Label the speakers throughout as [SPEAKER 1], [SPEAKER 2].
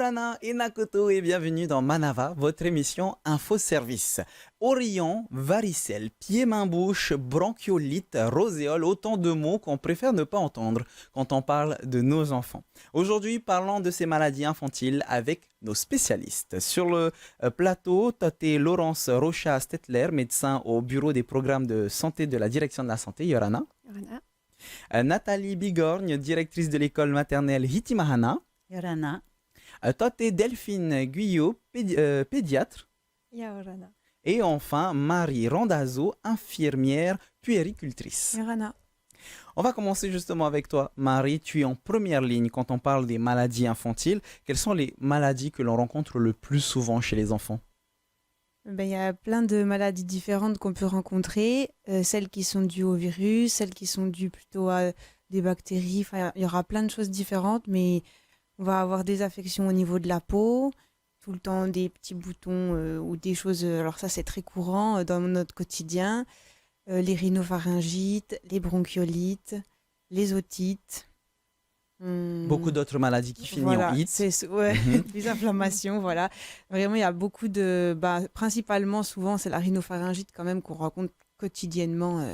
[SPEAKER 1] Yorana et Nakoto et bienvenue dans Manava, votre émission Info Service. Orion, varicelle, pieds-mains-bouche, bronchiolite, roséole, autant de mots qu'on préfère ne pas entendre quand on parle de nos enfants. Aujourd'hui, parlons de ces maladies infantiles avec nos spécialistes. Sur le plateau, Tate Laurence Rocha-Stetler, médecin au bureau des programmes de santé de la direction de la santé, Yorana.
[SPEAKER 2] Yorana.
[SPEAKER 1] Nathalie Bigorgne, directrice de l'école maternelle Hitimahana.
[SPEAKER 3] Yorana.
[SPEAKER 1] Tate Delphine Guyot, pédiatre.
[SPEAKER 2] Yorana.
[SPEAKER 1] Et enfin, Marie Randazzo, infirmière puéricultrice.
[SPEAKER 2] Yorana.
[SPEAKER 1] On va commencer justement avec toi. Marie, tu es en première ligne quand on parle des maladies infantiles. Quelles sont les maladies que l'on rencontre le plus souvent chez les enfants ?
[SPEAKER 2] Il y a plein de maladies différentes qu'on peut rencontrer. Celles qui sont dues au virus, celles qui sont dues plutôt à des bactéries. Enfin, il y aura plein de choses différentes, mais on va avoir des affections au niveau de la peau, tout le temps des petits boutons ou des choses. Alors ça, c'est très courant dans notre quotidien. Les rhinopharyngites, les bronchiolites, les otites.
[SPEAKER 1] Beaucoup d'autres maladies qui finissent en it.
[SPEAKER 2] Les inflammations, voilà. Vraiment, il y a beaucoup de... principalement, souvent, c'est la rhinopharyngite quand même qu'on rencontre quotidiennement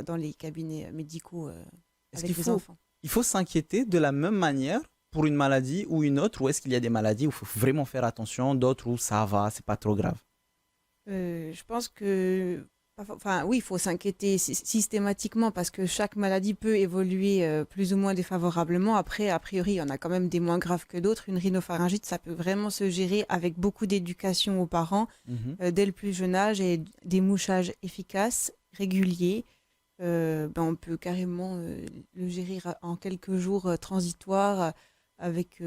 [SPEAKER 2] dans les cabinets médicaux avec les enfants.
[SPEAKER 1] Il faut s'inquiéter de la même manière pour une maladie ou une autre, ou est-ce qu'il y a des maladies où il faut vraiment faire attention, d'autres où ça va, c'est pas trop grave?
[SPEAKER 2] Je pense que... oui, il faut s'inquiéter systématiquement parce que chaque maladie peut évoluer plus ou moins défavorablement. Après, a priori, il y en a quand même des moins graves que d'autres. Une rhinopharyngite, ça peut vraiment se gérer avec beaucoup d'éducation aux parents dès le plus jeune âge et des mouchages efficaces, réguliers. On peut carrément le gérer en quelques jours transitoires avec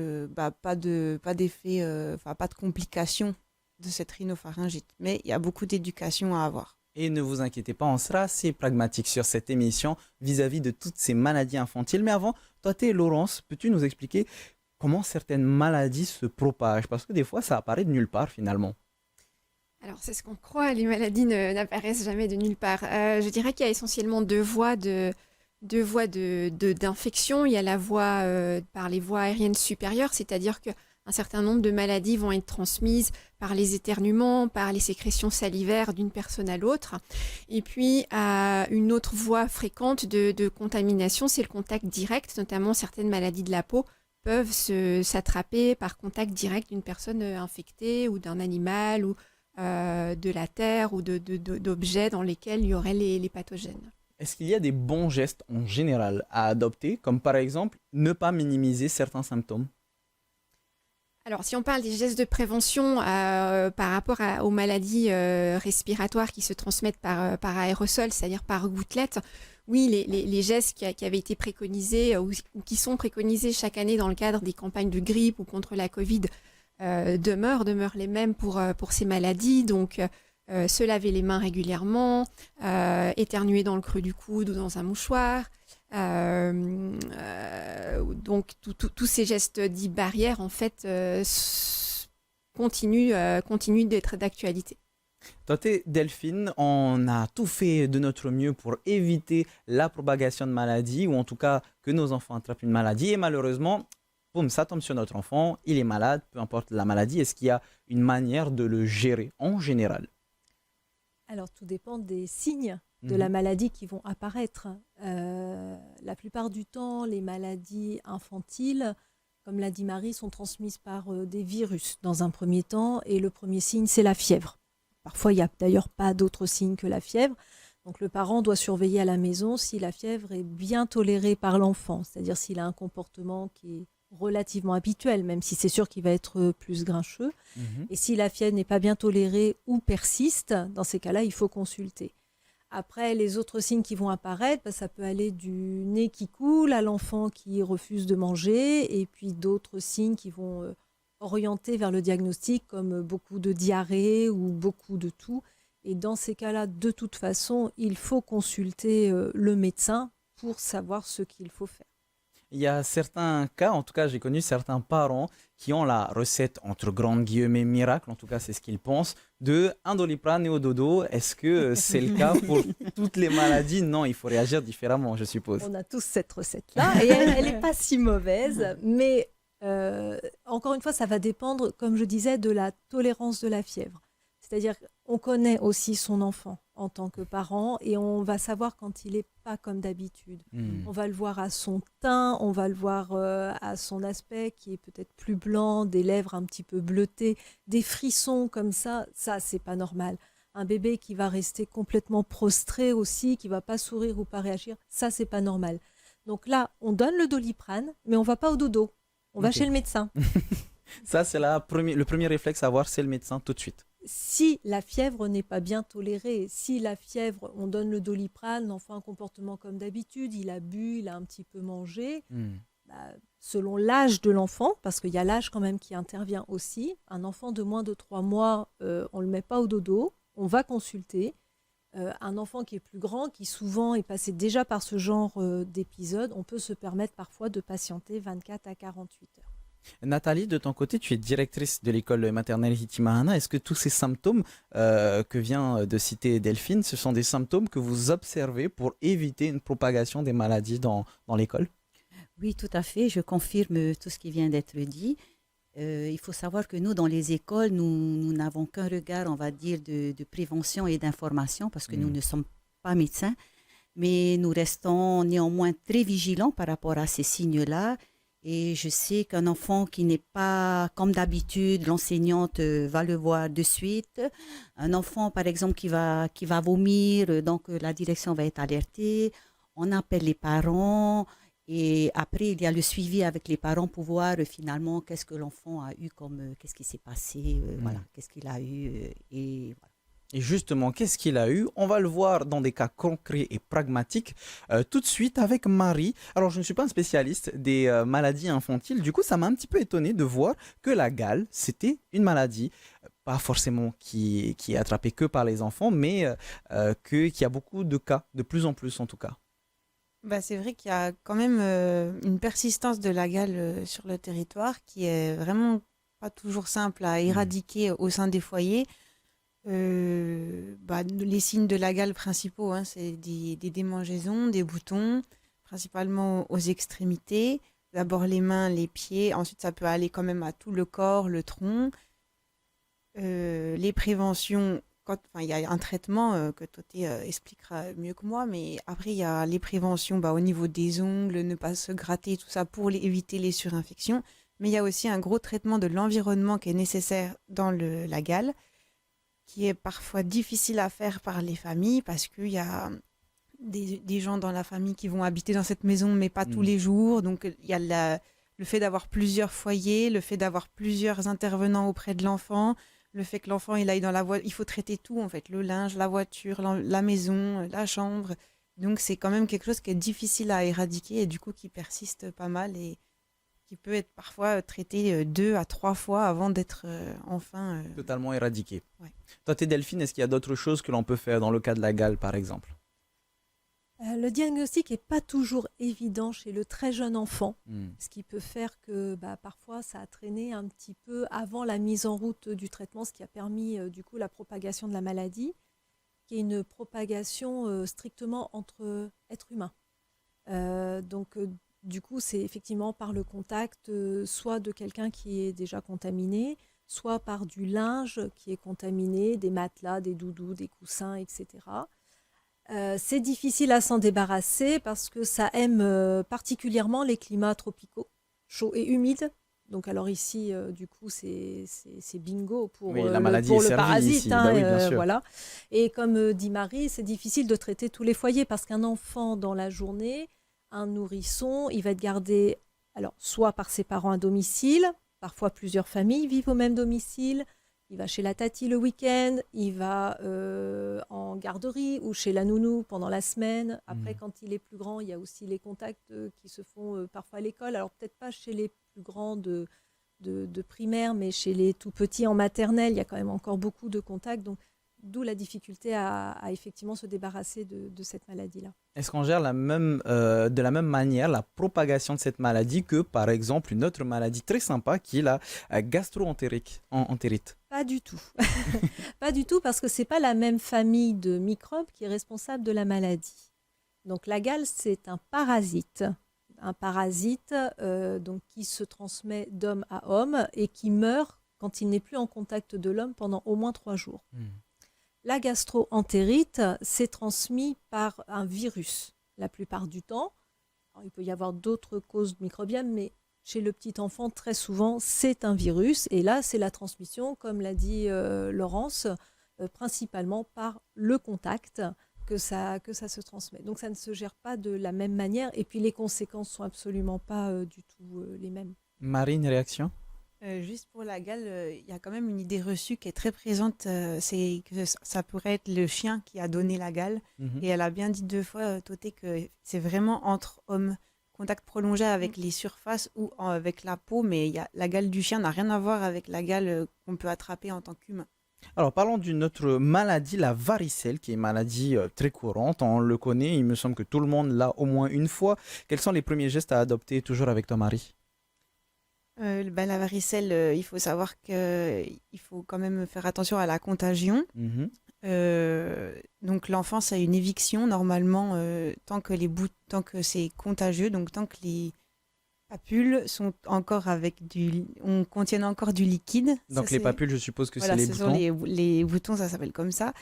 [SPEAKER 2] pas d'effet, pas de complications de cette rhinopharyngite. Mais il y a beaucoup d'éducation à avoir.
[SPEAKER 1] Et ne vous inquiétez pas, on sera assez pragmatique sur cette émission vis-à-vis de toutes ces maladies infantiles. Mais avant, toi, Laurence, peux-tu nous expliquer comment certaines maladies se propagent? Parce que des fois, ça apparaît de nulle part finalement.
[SPEAKER 4] Alors, c'est ce qu'on croit, les maladies n'apparaissent jamais de nulle part. Je dirais qu'il y a essentiellement deux voies d'infection. Il y a la voie par les voies aériennes supérieures, c'est-à-dire qu'un certain nombre de maladies vont être transmises par les éternuements, par les sécrétions salivaires d'une personne à l'autre. Et puis, une autre voie fréquente de contamination, c'est le contact direct, notamment certaines maladies de la peau peuvent s'attraper par contact direct d'une personne infectée ou d'un animal ou de la terre ou d'objets dans lesquels il y aurait les pathogènes.
[SPEAKER 1] Est-ce qu'il y a des bons gestes en général à adopter, comme par exemple ne pas minimiser certains symptômes?
[SPEAKER 4] Alors, si on parle des gestes de prévention par rapport aux maladies respiratoires qui se transmettent par aérosol, c'est-à-dire par gouttelettes, oui, les gestes qui avaient été préconisés ou qui sont préconisés chaque année dans le cadre des campagnes de grippe ou contre la Covid demeurent les mêmes pour ces maladies. Donc, se laver les mains régulièrement, éternuer dans le creux du coude ou dans un mouchoir. Donc tous ces gestes dits barrières en fait continuent d'être d'actualité.
[SPEAKER 1] Toi, Delphine, on a tout fait de notre mieux pour éviter la propagation de maladies ou en tout cas que nos enfants attrapent une maladie et malheureusement, boum, ça tombe sur notre enfant, il est malade, peu importe la maladie. Est-ce qu'il y a une manière de le gérer en général?
[SPEAKER 3] Alors, tout dépend des signes de la maladie qui vont apparaître. La plupart du temps, les maladies infantiles, comme l'a dit Marie, sont transmises par des virus dans un premier temps. Et le premier signe, c'est la fièvre. Parfois, il n'y a d'ailleurs pas d'autres signes que la fièvre. Donc, le parent doit surveiller à la maison si la fièvre est bien tolérée par l'enfant. C'est-à-dire s'il a un comportement qui est relativement habituel, même si c'est sûr qu'il va être plus grincheux. Et si la fièvre n'est pas bien tolérée ou persiste, dans ces cas-là, il faut consulter. Après, les autres signes qui vont apparaître, ça peut aller du nez qui coule à l'enfant qui refuse de manger, et puis d'autres signes qui vont orienter vers le diagnostic, comme beaucoup de diarrhée ou beaucoup de toux. Et dans ces cas-là, de toute façon, il faut consulter le médecin pour savoir ce qu'il faut faire.
[SPEAKER 1] Il y a certains cas, en tout cas j'ai connu certains parents qui ont la recette entre grandes guillemets miracle, en tout cas c'est ce qu'ils pensent, de un Doliprane et au dodo. Est-ce que c'est le cas pour toutes les maladies? Non, il faut réagir différemment, je suppose.
[SPEAKER 3] On a tous cette recette-là et elle n'est pas si mauvaise, mais Encore une fois, ça va dépendre, comme je disais, de la tolérance de la fièvre. C'est-à-dire qu'on connaît aussi son enfant en tant que parent et on va savoir quand il n'est pas comme d'habitude. On va le voir à son teint, on va le voir à son aspect qui est peut-être plus blanc, des lèvres un petit peu bleutées, des frissons comme ça c'est pas normal. Un bébé qui va rester complètement prostré aussi, qui va pas sourire ou pas réagir, ça c'est pas normal. Donc là, on donne le Doliprane, mais on va pas au dodo. On va chez le médecin.
[SPEAKER 1] Ça, c'est le premier réflexe à avoir, c'est le médecin tout de suite.
[SPEAKER 3] Si la fièvre n'est pas bien tolérée, si la fièvre, on donne le Doliprane, l'enfant a un comportement comme d'habitude, il a bu, il a un petit peu mangé, selon l'âge de l'enfant, parce qu'il y a l'âge quand même qui intervient aussi, un enfant de moins de 3 mois, on ne le met pas au dodo, on va consulter. Un enfant qui est plus grand, qui souvent est passé déjà par ce genre d'épisode, on peut se permettre parfois de patienter 24 à 48 heures.
[SPEAKER 1] Nathalie, de ton côté, tu es directrice de l'école maternelle Hitimahana. Est-ce que tous ces symptômes que vient de citer Delphine, ce sont des symptômes que vous observez pour éviter une propagation des maladies dans l'école?
[SPEAKER 5] Oui, tout à fait. Je confirme tout ce qui vient d'être dit. Il faut savoir que nous, dans les écoles, nous n'avons qu'un regard, on va dire, de prévention et d'information parce que nous ne sommes pas médecins. Mais nous restons néanmoins très vigilants par rapport à ces signes-là. Et je sais qu'un enfant qui n'est pas comme d'habitude, l'enseignante va le voir de suite. Un enfant, par exemple, qui va vomir, donc la direction va être alertée. On appelle les parents et après, il y a le suivi avec les parents pour voir finalement qu'est-ce que l'enfant a eu qu'est-ce qui s'est passé, voilà, qu'est-ce qu'il a eu et voilà.
[SPEAKER 1] Et justement, qu'est-ce qu'il a eu? On va le voir dans des cas concrets et pragmatiques tout de suite avec Marie. Alors, je ne suis pas un spécialiste des maladies infantiles. Du coup, ça m'a un petit peu étonné de voir que la gale, c'était une maladie, pas forcément qui est attrapée que par les enfants, mais qu'il y a beaucoup de cas, de plus en plus en tout cas.
[SPEAKER 2] C'est vrai qu'il y a quand même une persistance de la gale sur le territoire qui est vraiment pas toujours simple à éradiquer au sein des foyers. Les signes de la gale principaux, c'est des démangeaisons, des boutons, principalement aux extrémités. D'abord les mains, les pieds, ensuite ça peut aller quand même à tout le corps, le tronc. Les préventions, il y a un traitement que Toté expliquera mieux que moi, mais après il y a les préventions au niveau des ongles, ne pas se gratter, tout ça pour éviter les surinfections. Mais il y a aussi un gros traitement de l'environnement qui est nécessaire dans la gale, qui est parfois difficile à faire par les familles parce qu'il y a des gens dans la famille qui vont habiter dans cette maison, mais pas tous les jours. Donc, il y a le fait d'avoir plusieurs foyers, le fait d'avoir plusieurs intervenants auprès de l'enfant, le fait que l'enfant il aille dans la voiture. Il faut traiter tout, en fait, le linge, la voiture, la maison, la chambre. Donc, c'est quand même quelque chose qui est difficile à éradiquer et du coup qui persiste pas mal et qui peut être parfois traité 2 à 3 fois avant d'être enfin...
[SPEAKER 1] Totalement éradiqué.
[SPEAKER 2] Ouais.
[SPEAKER 1] Toi, Delphine, est-ce qu'il y a d'autres choses que l'on peut faire dans le cas de la gale, par exemple?
[SPEAKER 3] Le diagnostic n'est pas toujours évident chez le très jeune enfant, ce qui peut faire que parfois ça a traîné un petit peu avant la mise en route du traitement, ce qui a permis du coup la propagation de la maladie, qui est une propagation strictement entre êtres humains. Du coup, c'est effectivement par le contact soit de quelqu'un qui est déjà contaminé, soit par du linge qui est contaminé, des matelas, des doudous, des coussins, etc. C'est difficile à s'en débarrasser parce que ça aime particulièrement les climats tropicaux, chauds et humides. Donc alors ici, du coup, c'est bingo pour,
[SPEAKER 1] la maladie
[SPEAKER 3] pour
[SPEAKER 1] est
[SPEAKER 3] le
[SPEAKER 1] servie
[SPEAKER 3] parasite.
[SPEAKER 1] ici. Oui, bien sûr.
[SPEAKER 3] Voilà. Et comme dit Marie, c'est difficile de traiter tous les foyers parce qu'un enfant dans la journée, un nourrisson, il va être gardé soit par ses parents à domicile, parfois plusieurs familles vivent au même domicile, il va chez la tati le week-end, il va en garderie ou chez la nounou pendant la semaine. Après, quand il est plus grand, il y a aussi les contacts qui se font parfois à l'école. Alors peut-être pas chez les plus grands de primaire, mais chez les tout petits en maternelle, il y a quand même encore beaucoup de contacts. Donc, d'où la difficulté à effectivement se débarrasser de cette maladie-là.
[SPEAKER 1] Est-ce qu'on gère de la même manière la propagation de cette maladie que, par exemple, une autre maladie très sympa qui est la gastro-entérite?
[SPEAKER 3] Pas du tout. Pas du tout, parce que ce n'est pas la même famille de microbes qui est responsable de la maladie. Donc la gale, c'est un parasite un parasite donc qui se transmet d'homme à homme et qui meurt quand il n'est plus en contact de l'homme pendant au moins 3 jours. La gastro-entérite, c'est transmis par un virus la plupart du temps. Alors, il peut y avoir d'autres causes microbiennes, mais chez le petit enfant, très souvent, c'est un virus. Et là, c'est la transmission, comme l'a dit Laurence, principalement par le contact que ça se transmet. Donc ça ne se gère pas de la même manière. Et puis les conséquences sont absolument pas du tout les mêmes.
[SPEAKER 1] Marie, une réaction?
[SPEAKER 2] Juste pour la gale, il y a quand même une idée reçue qui est très présente, c'est que ça pourrait être le chien qui a donné la gale. Et elle a bien dit 2 fois, Toté, que c'est vraiment entre hommes, contact prolongé avec les surfaces ou avec la peau, mais la gale du chien n'a rien à voir avec la gale qu'on peut attraper en tant qu'humain.
[SPEAKER 1] Alors, parlons d'une autre maladie, la varicelle, qui est une maladie très courante. On le connaît, il me semble que tout le monde l'a au moins une fois. Quels sont les premiers gestes à adopter, toujours avec toi, Marie?
[SPEAKER 2] La varicelle, il faut savoir qu'il faut quand même faire attention à la contagion. Donc l'enfant, c'est une éviction normalement tant que c'est contagieux, donc tant que les papules sont encore contiennent encore du liquide.
[SPEAKER 1] Donc
[SPEAKER 2] Ça,
[SPEAKER 1] les papules, je suppose que
[SPEAKER 2] voilà,
[SPEAKER 1] c'est les
[SPEAKER 2] ce
[SPEAKER 1] boutons.
[SPEAKER 2] sont les boutons, ça s'appelle comme ça.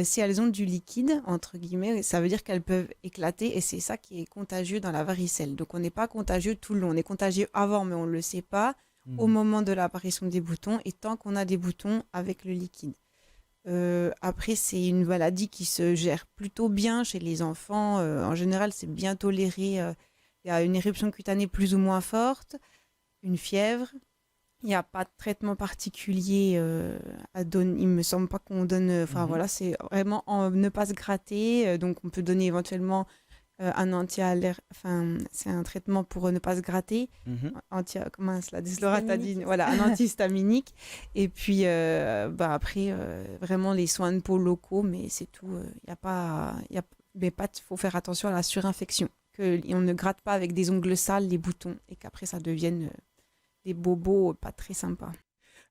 [SPEAKER 2] Si elles ont du liquide, entre guillemets, ça veut dire qu'elles peuvent éclater et c'est ça qui est contagieux dans la varicelle. Donc on n'est pas contagieux tout le long, on est contagieux avant mais on ne le sait pas au moment de l'apparition des boutons et tant qu'on a des boutons avec le liquide. Après, c'est une maladie qui se gère plutôt bien chez les enfants. En général, c'est bien toléré. Il y a une éruption cutanée plus ou moins forte, une fièvre. Il n'y a pas de traitement particulier à donner. Il ne me semble pas qu'on donne... voilà, c'est vraiment ne pas se gratter. Donc, on peut donner éventuellement un c'est un traitement pour ne pas se gratter. Desloratadine, voilà, un antihistaminique. Et puis, après, vraiment les soins de peau locaux, mais c'est tout. Faut faire attention à la surinfection. On ne gratte pas avec des ongles sales les boutons et qu'après ça devienne des bobos pas très sympas.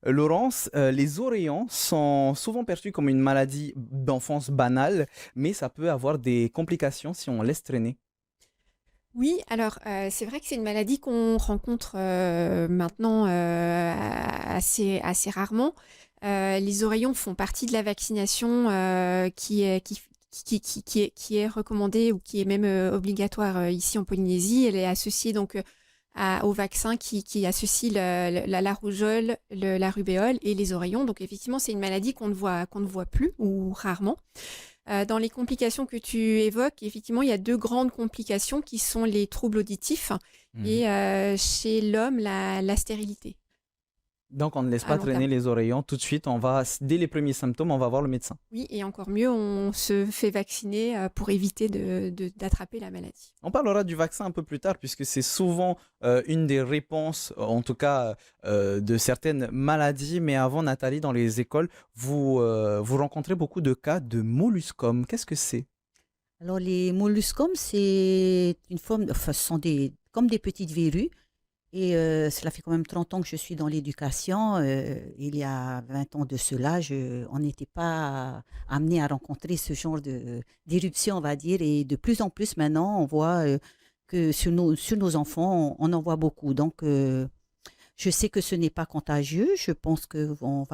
[SPEAKER 1] Laurence, les oreillons sont souvent perçus comme une maladie d'enfance banale, mais ça peut avoir des complications si on laisse traîner.
[SPEAKER 4] Oui, alors c'est vrai que c'est une maladie qu'on rencontre maintenant assez rarement. Les oreillons font partie de la vaccination qui est recommandée ou qui est même obligatoire ici en Polynésie. Elle est associée donc au vaccin qui associe la rougeole, la rubéole et les oreillons. Donc effectivement, c'est une maladie qu'on ne voit plus ou rarement. Dans les complications que tu évoques, effectivement, il y a 2 grandes complications qui sont les troubles auditifs et chez l'homme, la stérilité.
[SPEAKER 1] Donc on ne laisse pas traîner les oreillons tout de suite. Dès les premiers symptômes, on va voir le médecin.
[SPEAKER 4] Oui, et encore mieux, on se fait vacciner pour éviter d'attraper la maladie.
[SPEAKER 1] On parlera du vaccin un peu plus tard, puisque c'est souvent une des réponses, en tout cas, de certaines maladies. Mais avant, Nathalie, dans les écoles, vous rencontrez beaucoup de cas de molluscum. Qu'est-ce que c'est?
[SPEAKER 5] Alors, les molluscums, c'est une forme, ce sont comme des petites verrues. Et cela fait quand même 30 ans que je suis dans l'éducation. Il y a 20 ans de cela, on n'était pas amené à rencontrer ce genre d'éruption, on va dire. Et de plus en plus maintenant, on voit que sur nos enfants, on en voit beaucoup. Donc, je sais que ce n'est pas contagieux. Je pense que vous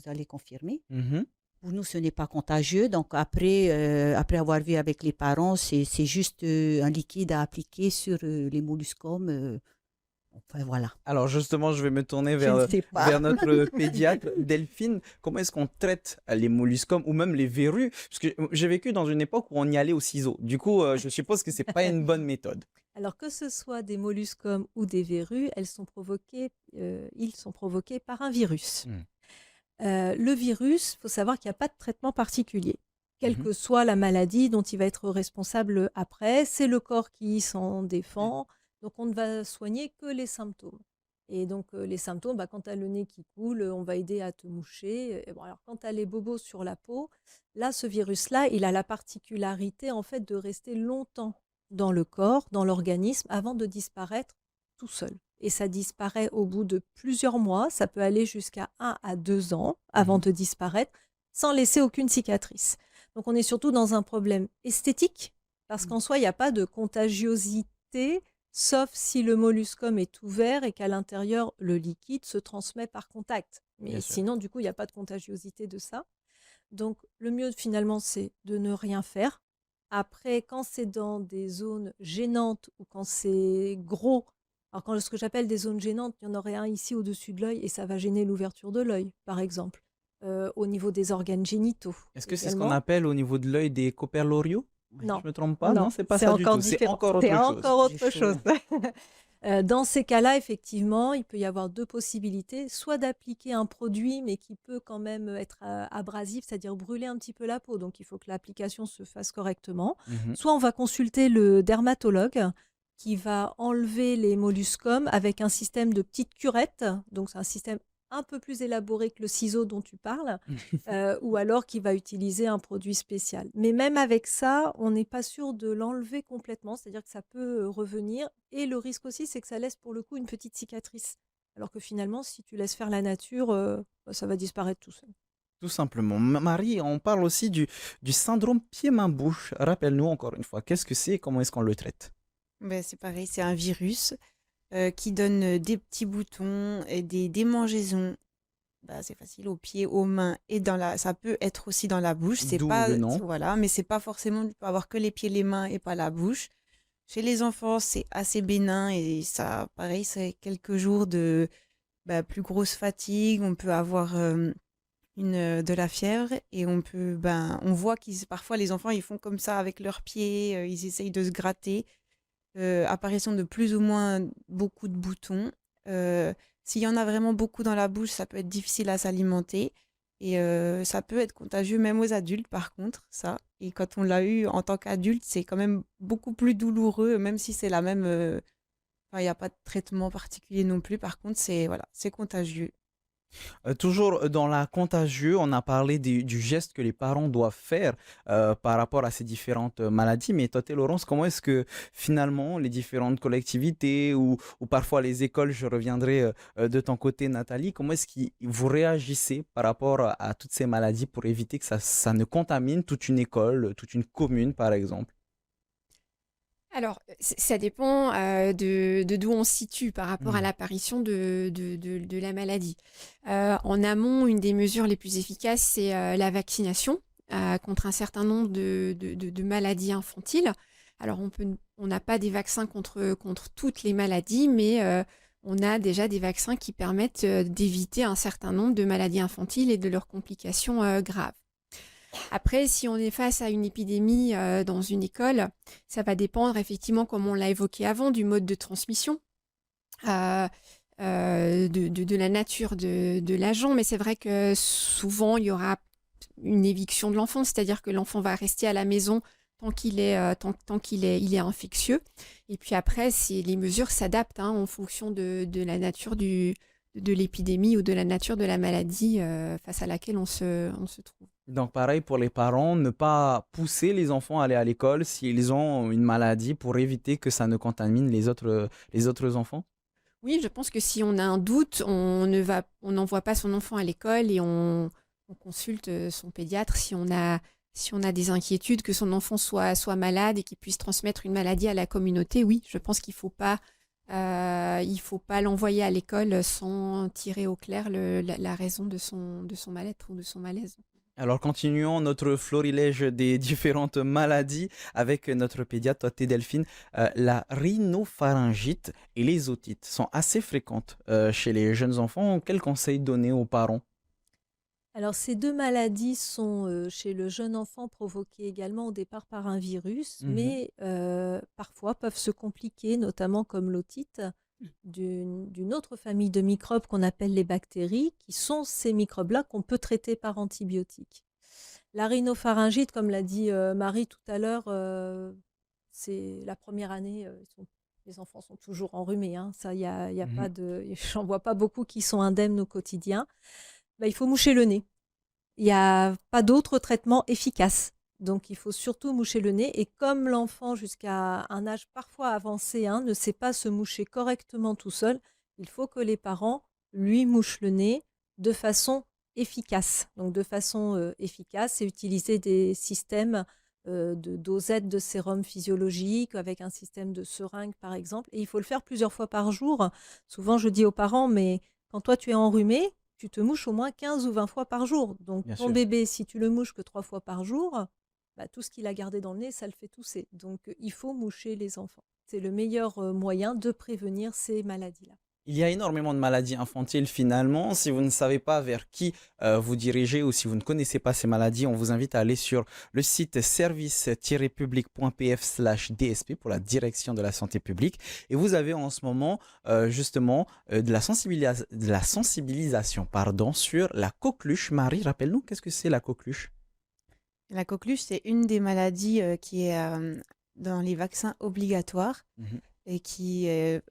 [SPEAKER 5] allez confirmer. Pour nous, ce n'est pas contagieux. Donc, après avoir vu avec les parents, c'est juste un liquide à appliquer sur les molluscums. Enfin, voilà.
[SPEAKER 1] Alors justement, je vais me tourner vers notre pédiatre Delphine. Comment est-ce qu'on traite les molluscums ou même les verrues? Parce que j'ai vécu dans une époque où on y allait au ciseau. Du coup, je suppose que ce n'est pas une bonne méthode.
[SPEAKER 3] Alors que ce soit des molluscums ou des verrues, ils sont provoqués par un virus. Le virus, il faut savoir qu'il n'y a pas de traitement particulier. Quelle que soit la maladie dont il va être responsable après, c'est le corps qui s'en défend. Donc, on ne va soigner que les symptômes. Et donc, les symptômes, quand tu as le nez qui coule, on va aider à te moucher. Et alors, quand tu as les bobos sur la peau, là, ce virus-là, il a la particularité, en fait, de rester longtemps dans le corps, dans l'organisme, avant de disparaître tout seul. Et ça disparaît au bout de plusieurs mois. Ça peut aller jusqu'à 1 à 2 ans avant de disparaître, sans laisser aucune cicatrice. Donc, on est surtout dans un problème esthétique, parce qu'en soi, il n'y a pas de contagiosité sauf si le molluscum est ouvert et qu'à l'intérieur, le liquide se transmet par contact.
[SPEAKER 1] Bien
[SPEAKER 3] Mais
[SPEAKER 1] sûr.
[SPEAKER 3] sinon, du coup, il n'y a pas de contagiosité de ça. Donc, le mieux, finalement, c'est de ne rien faire. Après, quand c'est dans des zones gênantes ou quand c'est gros, alors quand ce que j'appelle des zones gênantes, il y en aurait un ici au-dessus de l'œil et ça va gêner l'ouverture de l'œil, par exemple. Au niveau des organes génitaux
[SPEAKER 1] Est-ce que c'est ce qu'on
[SPEAKER 3] également.
[SPEAKER 1] appelle au niveau de l'œil des coperloriaux?
[SPEAKER 3] Non,
[SPEAKER 1] Je me trompe pas? Non,
[SPEAKER 3] non,
[SPEAKER 1] c'est pas
[SPEAKER 3] c'est
[SPEAKER 1] ça du
[SPEAKER 3] encore
[SPEAKER 1] tout. C'est
[SPEAKER 3] différent.
[SPEAKER 1] encore
[SPEAKER 3] C'est
[SPEAKER 1] autre chose.
[SPEAKER 3] encore
[SPEAKER 5] J'ai
[SPEAKER 3] autre
[SPEAKER 5] chaud,
[SPEAKER 3] chose.
[SPEAKER 5] là.
[SPEAKER 3] Dans ces cas-là, effectivement, il peut y avoir deux possibilités. Soit d'appliquer un produit, mais qui peut quand même être abrasif, c'est-à-dire brûler un petit peu la peau. Donc, il faut que l'application se fasse correctement.
[SPEAKER 1] Mhm.
[SPEAKER 3] Soit on va consulter le dermatologue qui va enlever les molluscums avec un système de petites curettes. Donc, c'est un système un peu plus élaboré que le ciseau dont tu parles, ou alors qui va utiliser un produit spécial. Mais même avec ça, on n'est pas sûr de l'enlever complètement, c'est-à-dire que ça peut revenir. Et le risque aussi, c'est que ça laisse pour le coup une petite cicatrice. Alors que finalement, si tu laisses faire la nature, ça va disparaître tout seul.
[SPEAKER 1] Tout simplement. Marie, on parle aussi du syndrome pied-main-bouche. Rappelle-nous encore une fois, qu'est-ce que c'est et comment est-ce qu'on le traite?
[SPEAKER 2] Ben, c'est pareil, c'est un virus qui donne des petits boutons et des démangeaisons. Bah, c'est facile aux pieds, aux mains et ça peut être aussi dans la bouche. C'est
[SPEAKER 1] D'où
[SPEAKER 2] pas,
[SPEAKER 1] le nom.
[SPEAKER 2] voilà, mais c'est pas forcément, tu peux avoir que les pieds, les mains et pas la bouche. Chez les enfants, c'est assez bénin et ça, pareil, c'est quelques jours de plus grosse fatigue. On peut avoir de la fièvre et on voit parfois les enfants, ils font comme ça avec leurs pieds, ils essayent de se gratter. Apparition de plus ou moins beaucoup de boutons. S'il y en a vraiment beaucoup dans la bouche, ça peut être difficile à s'alimenter. Et ça peut être contagieux même aux adultes, par contre, ça. Et quand on l'a eu en tant qu'adulte, c'est quand même beaucoup plus douloureux, même si c'est la même. Enfin, il n'y a pas de traitement particulier non plus. Par contre, c'est contagieux.
[SPEAKER 1] Toujours dans la contagieux, on a parlé du geste que les parents doivent faire par rapport à ces différentes maladies. Mais toi, Laurence, comment est-ce que finalement les différentes collectivités ou parfois les écoles, je reviendrai de ton côté, Nathalie, comment est-ce que vous réagissez par rapport à toutes ces maladies pour éviter que ça ne contamine toute une école, toute une commune, par exemple?
[SPEAKER 4] Alors, ça dépend de d'où on se situe par rapport à
[SPEAKER 1] Mhm.
[SPEAKER 4] l'apparition de la maladie. En amont, une des mesures les plus efficaces, c'est la vaccination contre un certain nombre de maladies infantiles. Alors, on n'a pas des vaccins contre toutes les maladies, mais on a déjà des vaccins qui permettent d'éviter un certain nombre de maladies infantiles et de leurs complications graves. Après, si on est face à une épidémie dans une école, ça va dépendre effectivement, comme on l'a évoqué avant, du mode de transmission, euh, de la nature de l'agent. Mais c'est vrai que souvent, il y aura une éviction de l'enfant, c'est-à-dire que l'enfant va rester à la maison tant qu'il il est infectieux. Et puis après, les mesures s'adaptent en fonction de la nature de l'épidémie ou de la nature de la maladie face à laquelle on se trouve.
[SPEAKER 1] Donc, pareil pour les parents, ne pas pousser les enfants à aller à l'école s'ils ont une maladie pour éviter que ça ne contamine les autres enfants.
[SPEAKER 4] Oui, je pense que si on a un doute, on n'envoie pas son enfant à l'école et on consulte son pédiatre si on a des inquiétudes que son enfant soit malade et qu'il puisse transmettre une maladie à la communauté. Oui, je pense qu'il il faut pas l'envoyer à l'école sans tirer au clair la raison de son mal-être ou de son malaise.
[SPEAKER 1] Alors, continuons notre florilège des différentes maladies avec notre pédiatre, toi, Delphine. La rhinopharyngite et les otites sont assez fréquentes chez les jeunes enfants. Quels conseils donner aux parents?
[SPEAKER 3] Alors, ces deux maladies sont chez le jeune enfant provoquées également au départ par un virus,
[SPEAKER 1] Mhm.
[SPEAKER 3] mais parfois peuvent se compliquer, notamment comme l'otite, d'une autre famille de microbes qu'on appelle les bactéries, qui sont ces microbes-là qu'on peut traiter par antibiotiques. La rhinopharyngite, comme l'a dit Marie tout à l'heure, c'est la première année, les enfants sont toujours enrhumés. Hein. Ça, y a
[SPEAKER 1] Mhm.
[SPEAKER 3] pas j'en vois pas beaucoup qui sont indemnes au quotidien. Il faut moucher le nez. Il n'y a pas d'autre traitement efficace. Donc, il faut surtout moucher le nez. Et comme l'enfant, jusqu'à un âge parfois avancé, ne sait pas se moucher correctement tout seul, il faut que les parents lui mouchent le nez de façon efficace. Donc, de façon efficace, c'est utiliser des systèmes de dosette de sérum physiologique avec un système de seringue, par exemple. Et il faut le faire plusieurs fois par jour. Souvent, je dis aux parents, mais quand toi, tu es enrhumé, tu te mouches au moins 15 ou 20 fois par jour. Donc,
[SPEAKER 1] Bien
[SPEAKER 3] ton
[SPEAKER 1] sûr.
[SPEAKER 3] bébé, si tu le mouches que 3 fois par jour, bah, tout ce qu'il a gardé dans le nez, ça le fait tousser. Donc, il faut moucher les enfants. C'est le meilleur moyen de prévenir ces maladies-là.
[SPEAKER 1] Il y a énormément de maladies infantiles finalement. Si vous ne savez pas vers qui vous dirigez ou si vous ne connaissez pas ces maladies, on vous invite à aller sur le site service-public.pf/DSP pour la direction de la santé publique. Et vous avez en ce moment justement de la sensibilisation pardon, sur la coqueluche. Marie, rappelle-nous, qu'est-ce que c'est la coqueluche?
[SPEAKER 2] La coqueluche, c'est une des maladies qui est dans les vaccins obligatoires
[SPEAKER 1] Mhm.
[SPEAKER 2] et qui est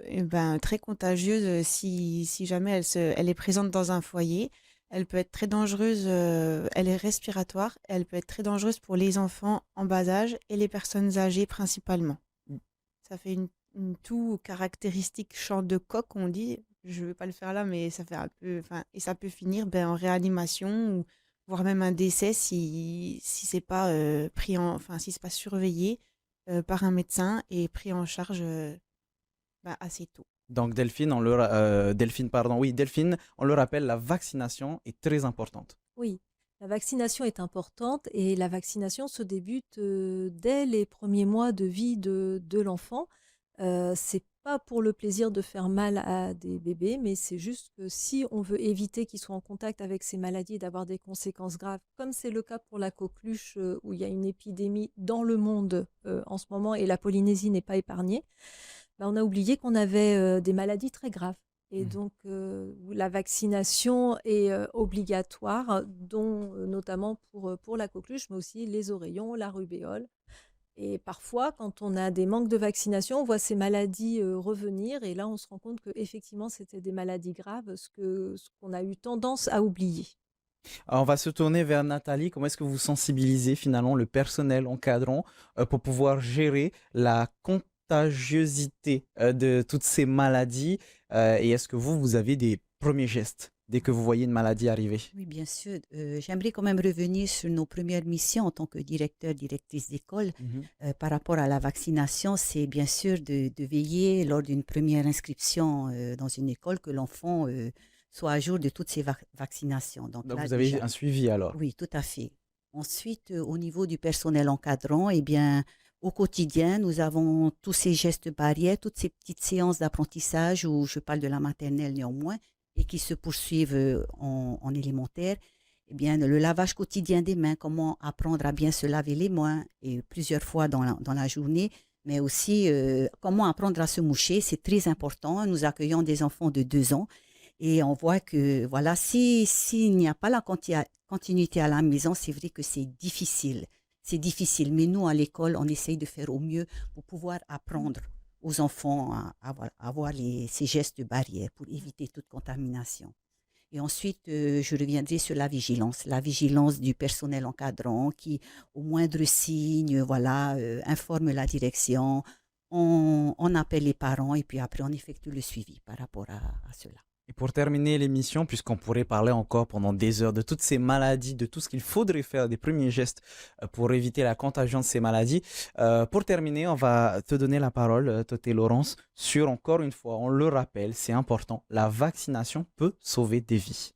[SPEAKER 2] très contagieuse si jamais elle est présente dans un foyer. Elle peut être très dangereuse, elle est respiratoire, elle peut être très dangereuse pour les enfants en bas âge et les personnes âgées principalement. Ça fait une toux caractéristique chant de coq, on dit. Je ne vais pas le faire là, mais ça fait un peu. Et ça peut finir en réanimation, ou voire même un décès si c'est pas si c'est pas surveillé par un médecin et pris en charge assez tôt.
[SPEAKER 1] Donc Delphine, Delphine, on le rappelle, la vaccination est très importante.
[SPEAKER 3] Oui, la vaccination est importante et la vaccination se débute dès les premiers mois de vie de l'enfant. C'est pas pour le plaisir de faire mal à des bébés, mais c'est juste que si on veut éviter qu'ils soient en contact avec ces maladies et d'avoir des conséquences graves, comme c'est le cas pour la coqueluche où il y a une épidémie dans le monde en ce moment et la Polynésie n'est pas épargnée, on a oublié qu'on avait des maladies très graves. Et donc, la vaccination est obligatoire, dont notamment pour la coqueluche, mais aussi les oreillons, la rubéole. Et parfois, quand on a des manques de vaccination, on voit ces maladies revenir. Et là, on se rend compte qu'effectivement, c'était des maladies graves, ce qu'on a eu tendance à oublier.
[SPEAKER 1] Alors, on va se tourner vers Nathalie. Comment est-ce que vous sensibilisez finalement le personnel encadrant pour pouvoir gérer la contagiosité de toutes ces maladies et est-ce que vous avez des premiers gestes dès que vous voyez une maladie arriver?
[SPEAKER 5] Oui, bien sûr. J'aimerais quand même revenir sur nos premières missions en tant que directeur, directrice d'école. Par rapport à la vaccination, c'est bien sûr de veiller lors d'une première inscription dans une école que l'enfant soit à jour de toutes ces vaccinations.
[SPEAKER 1] Donc
[SPEAKER 5] là,
[SPEAKER 1] vous avez
[SPEAKER 5] déjà,
[SPEAKER 1] un suivi alors?
[SPEAKER 5] oui, tout à fait. Ensuite, au niveau du personnel encadrant, eh bien, au quotidien, nous avons tous ces gestes barrières, toutes ces petites séances d'apprentissage où je parle de la maternelle néanmoins et qui se poursuivent en élémentaire. Eh bien, le lavage quotidien des mains, comment apprendre à bien se laver les mains et plusieurs fois dans la journée, mais aussi comment apprendre à se moucher, c'est très important. Nous accueillons des enfants de 2 ans et on voit que voilà, s'il n'y a pas la continuité à la maison, c'est vrai que c'est difficile. C'est difficile, mais nous, à l'école, on essaye de faire au mieux pour pouvoir apprendre aux enfants à avoir ces gestes barrières pour éviter toute contamination. Et ensuite, je reviendrai sur la vigilance du personnel encadrant qui, au moindre signe, informe la direction, on appelle les parents et puis après on effectue le suivi par rapport à cela.
[SPEAKER 1] Et pour terminer l'émission, puisqu'on pourrait parler encore pendant des heures de toutes ces maladies, de tout ce qu'il faudrait faire, des premiers gestes pour éviter la contagion de ces maladies, pour terminer, on va te donner la parole, Toté Laurence, sur, encore une fois, on le rappelle, c'est important, la vaccination peut sauver des vies.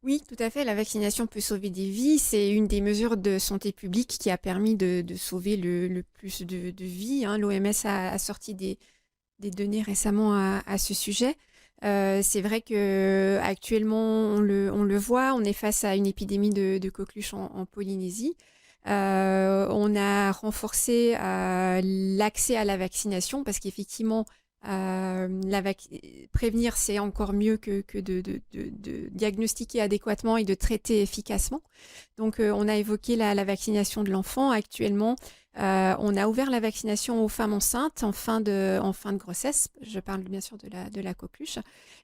[SPEAKER 4] Oui, tout à fait. La vaccination peut sauver des vies. C'est une des mesures de santé publique qui a permis de sauver le plus de vies. L'OMS a sorti des données récemment à ce sujet. C'est vrai qu'actuellement, on le voit, on est face à une épidémie de coqueluche en Polynésie. On a renforcé l'accès à la vaccination parce qu'effectivement, prévenir, c'est encore mieux que de diagnostiquer adéquatement et de traiter efficacement. Donc, on a évoqué la vaccination de l'enfant. Actuellement, on a ouvert la vaccination aux femmes enceintes en fin de grossesse. Je parle bien sûr de la coqueluche.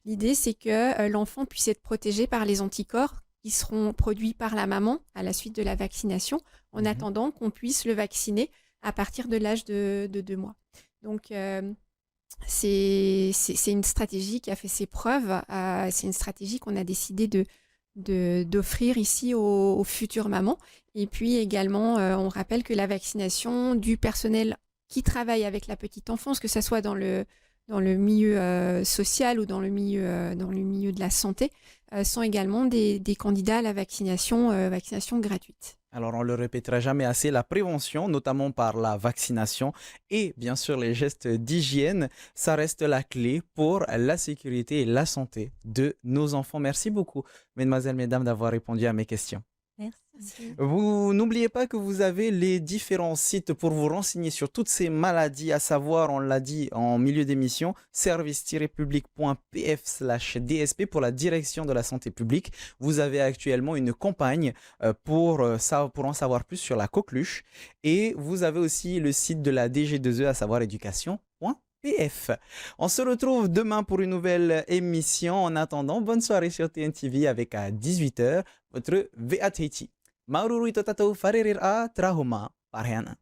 [SPEAKER 4] L'idée, c'est que l'enfant puisse être protégé par les anticorps qui seront produits par la maman à la suite de la vaccination, en attendant qu'on puisse le vacciner à partir de l'âge de 2 mois. Donc, c'est une stratégie qui a fait ses preuves. C'est une stratégie qu'on a décidé de d'offrir ici aux futures mamans. Et puis également, on rappelle que la vaccination du personnel qui travaille avec la petite enfance, que ce soit dans le milieu social ou dans le milieu de la santé, sont également des candidats à la vaccination gratuite.
[SPEAKER 1] Alors, on le répétera jamais assez, la prévention, notamment par la vaccination et bien sûr les gestes d'hygiène, ça reste la clé pour la sécurité et la santé de nos enfants. Merci beaucoup, mesdemoiselles, mesdames, d'avoir répondu à mes questions.
[SPEAKER 3] Merci.
[SPEAKER 1] Vous n'oubliez pas que vous avez les différents sites pour vous renseigner sur toutes ces maladies, à savoir, on l'a dit en milieu d'émission, service-public.pf/DSP pour la direction de la santé publique. Vous avez actuellement une campagne pour en savoir plus sur la coqueluche et vous avez aussi le site de la DG2E, à savoir éducation.pf. On se retrouve demain pour une nouvelle émission. En attendant, bonne soirée sur TNTV avec à 18h votre VAT. Maururi totatou farerir a trahoma parhana.